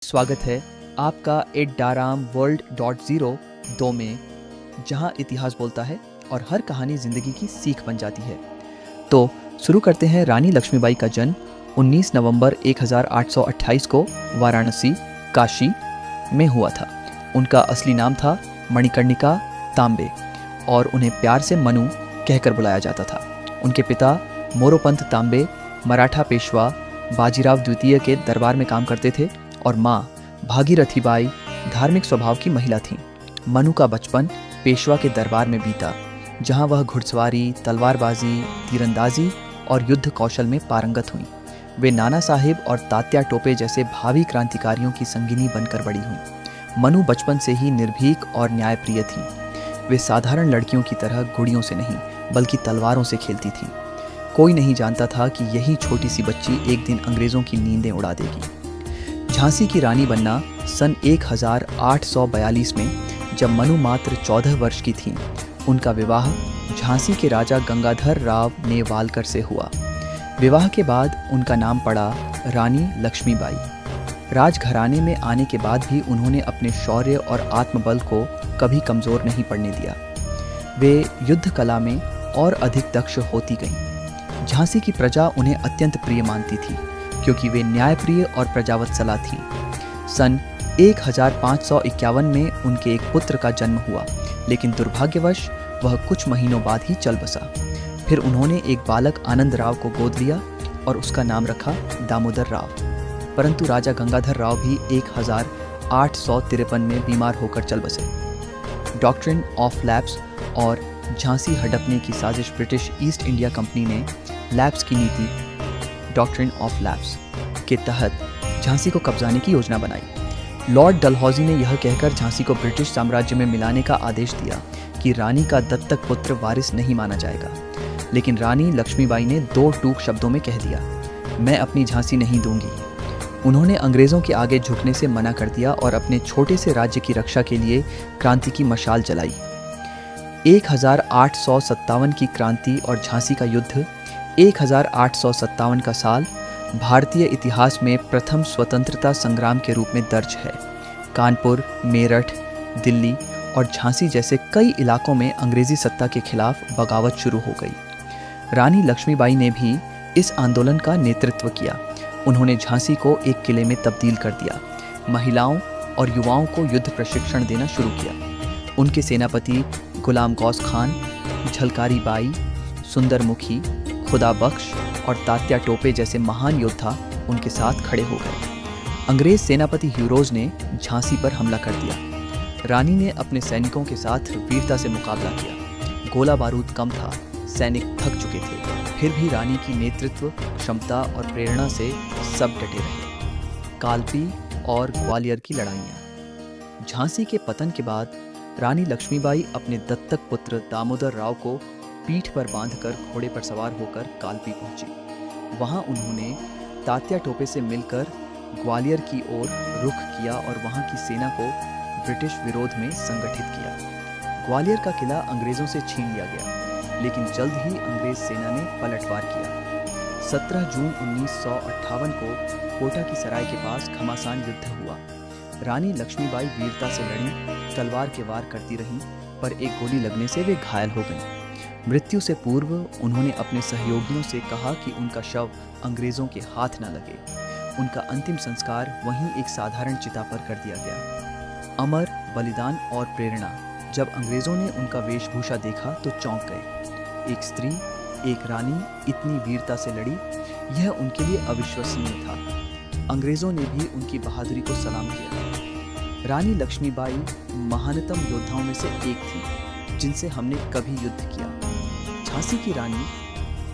स्वागत है आपका @daram_world.0 में, जहां इतिहास बोलता है और हर कहानी जिंदगी की सीख बन जाती है। तो शुरू करते हैं। रानी लक्ष्मीबाई का जन्म 19 नवंबर 1828 को वाराणसी, काशी में हुआ था। उनका असली नाम था मणिकर्णिका तांबे और उन्हें प्यार से मनु कहकर बुलाया जाता था। उनके पिता मोरोपंत तांबे मराठा पेशवा बाजीराव द्वितीय के दरबार में काम करते थे और माँ भागीरथी बाई धार्मिक स्वभाव की महिला थीं। मनु का बचपन पेशवा के दरबार में बीता, जहाँ वह घुड़सवारी, तलवारबाजी, तीरंदाजी और युद्ध कौशल में पारंगत हुईं। वे नाना साहिब और तात्या टोपे जैसे भावी क्रांतिकारियों की संगिनी बनकर बड़ी हुईं। मनु बचपन से ही निर्भीक और न्यायप्रिय थीं। वे साधारण लड़कियों की तरह गुड़ियों से नहीं बल्कि तलवारों से खेलती थीं। कोई नहीं जानता था कि यही छोटी सी बच्ची एक दिन अंग्रेज़ों की नींदें उड़ा देगी। झांसी की रानी बनना सन 1842 में, जब मनु मात्र 14 वर्ष की थीं, उनका विवाह झांसी के राजा गंगाधर राव नेवालकर से हुआ। विवाह के बाद उनका नाम पड़ा रानी लक्ष्मीबाई। राजघराने में आने के बाद भी उन्होंने अपने शौर्य और आत्मबल को कभी कमज़ोर नहीं पड़ने दिया। वे युद्ध कला में और अधिक दक्ष होती गईं। झांसी की प्रजा उन्हें अत्यंत प्रिय मानती थी, क्योंकि वे न्यायप्रिय और प्रजावत्सला थीं। सन 1551 में उनके एक पुत्र का जन्म हुआ, लेकिन दुर्भाग्यवश वह कुछ महीनों बाद ही चल बसा। फिर उन्होंने एक बालक आनंद राव को गोद लिया और उसका नाम रखा दामोदर राव। परंतु राजा गंगाधर राव भी 1853 में बीमार होकर चल बसे। डॉक्ट्रिन ऑफ लैप्स और झांसी हड़पने की साजिश ब्रिटिश ईस्ट इंडिया कंपनी ने लैप्स की नीति डॉक्ट्रिन ऑफ लैप्स के तहत झांसी को कब्जाने की योजना बनाई। लॉर्ड डलहौजी ने यह कहकर झांसी को ब्रिटिश साम्राज्य में मिलाने का आदेश दिया कि रानी का दत्तक पुत्र वारिस नहीं माना जाएगा। लेकिन रानी लक्ष्मीबाई ने दो टूक शब्दों में कह दिया, मैं अपनी झांसी नहीं दूंगी। उन्होंने अंग्रेज़ों के आगे झुकने से मना कर दिया और अपने छोटे से राज्य की रक्षा के लिए क्रांति की मशाल जलाई। 1857 की क्रांति और झांसी का युद्ध 1857 का साल भारतीय इतिहास में प्रथम स्वतंत्रता संग्राम के रूप में दर्ज है। कानपुर, मेरठ, दिल्ली और झांसी जैसे कई इलाकों में अंग्रेजी सत्ता के खिलाफ बगावत शुरू हो गई। रानी लक्ष्मीबाई ने भी इस आंदोलन का नेतृत्व किया। उन्होंने झांसी को एक किले में तब्दील कर दिया, महिलाओं और युवाओं को युद्ध प्रशिक्षण देना शुरू किया। उनके सेनापति गुलाम गौस खान, झलकारी बाई, सुंदरमुखी, खुदा बख्श और तात्या टोपे जैसे महान योद्धा उनके साथ खड़े हो गए। अंग्रेज सेनापति ह्यूरोज ने झांसी पर हमला कर दिया। रानी ने अपने सैनिकों के साथ वीरता से मुकाबला किया। गोला बारूद कम था, सैनिक थक चुके थे, फिर भी रानी की नेतृत्व क्षमता और प्रेरणा से सब डटे रहे। कालपी और ग्वालियर की लड़ाइयाँ। झांसी के पतन के बाद रानी लक्ष्मीबाई अपने दत्तक पुत्र दामोदर राव को पीठ पर बांधकर घोड़े पर सवार होकर कालपी पहुंची। वहां उन्होंने तात्या टोपे से मिलकर ग्वालियर की ओर रुख किया और वहां की सेना को ब्रिटिश विरोध में संगठित किया। ग्वालियर का किला अंग्रेजों से छीन लिया गया, लेकिन जल्द ही अंग्रेज सेना ने पलटवार किया। 17 जून 1958 को कोटा की सराय के पास घमासान युद्ध हुआ। रानी लक्ष्मीबाई वीरता से लड़ी, तलवार के वार करती रहीं, पर एक गोली लगने से वे घायल हो गईं। मृत्यु से पूर्व उन्होंने अपने सहयोगियों से कहा कि उनका शव अंग्रेजों के हाथ न लगे। उनका अंतिम संस्कार वहीं एक साधारण चिता पर कर दिया गया। अमर, बलिदान और प्रेरणा। जब अंग्रेजों ने उनका वेशभूषा देखा तो चौंक गए। एक स्त्री, एक रानी इतनी वीरता से लड़ी, यह उनके लिए अविश्वसनीय था। अंग्रेजों ने भी उनकी बहादुरी को सलाम किया। रानी लक्ष्मीबाई महानतम योद्धाओं में से एक थी जिनसे हमने कभी युद्ध किया। झांसी की रानी,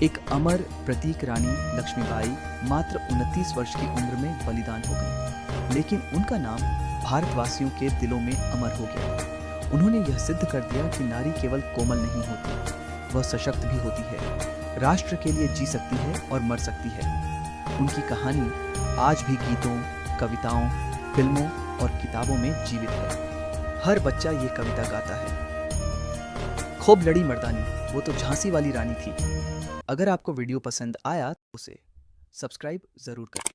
एक अमर प्रतीक रानी लक्ष्मीबाई मात्र 29 वर्ष की उम्र में बलिदान हो गई, लेकिन उनका नाम भारतवासियों के दिलों में अमर हो गया। उन्होंने यह सिद्ध कर दिया कि नारी केवल कोमल नहीं होती, वह सशक्त भी होती है, राष्ट्र के लिए जी सकती है और मर सकती है। उनकी कहानी आज भी गीतों, कविताओं, फिल्मों और किताबों में जीवित है। हर बच्चा ये कविता गाता है, खूब लड़ी मर्दानी, वो तो झांसी वाली रानी थी। अगर आपको वीडियो पसंद आया तो उसे सब्सक्राइब जरूर करें।